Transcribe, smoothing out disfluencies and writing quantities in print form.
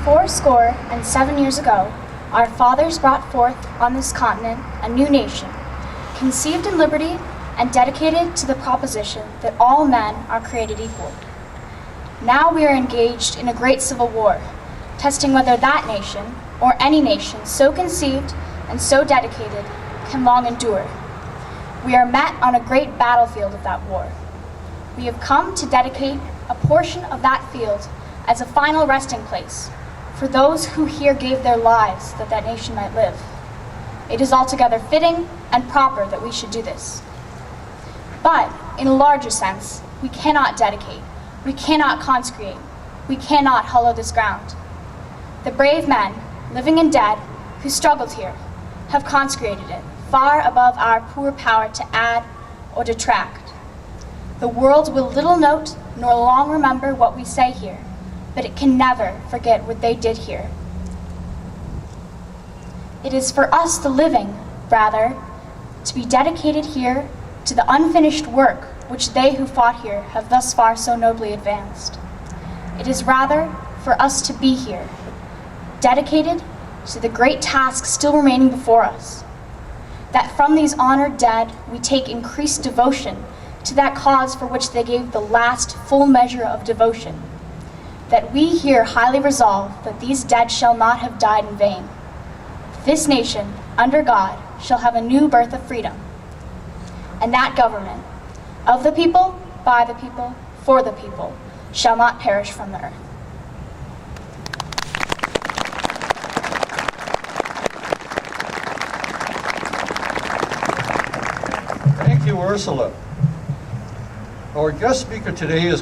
407 years ago, our fathers brought forth on this continent a new nation, conceived in liberty and dedicated to the proposition that all men are created equal. Now we are engaged in a great civil war, testing whether that nation, or any nation so conceived and so dedicated, can long endure. We are met on a great battlefield of that war. We have come to dedicate a portion of that field as a final resting place for those who here gave their lives that that nation might live. It is altogether fitting and proper that we should do this. But in a larger sense, we cannot dedicate, we cannot consecrate, we cannot hallow this ground. The brave men, living and dead, who struggled here, have consecrated it far above our poor power to add or detract. The world will little note nor long remember what we say here, but it can never forget what they did here. It is for us, the living, rather, to be dedicated here to the unfinished work which they who fought here have thus far so nobly advanced. It is rather for us to be here, dedicated to the great task still remaining before us, that from these honored dead we take increased devotion to that cause for which they gave the last full measure of devotion, that we here highly resolve that these dead shall not have died in vain. This nation, under God, shall have a new birth of freedom, and that government, of the people, by the people, for the people, shall not perish from the earth. Thank you, Ursula. Our guest speaker today is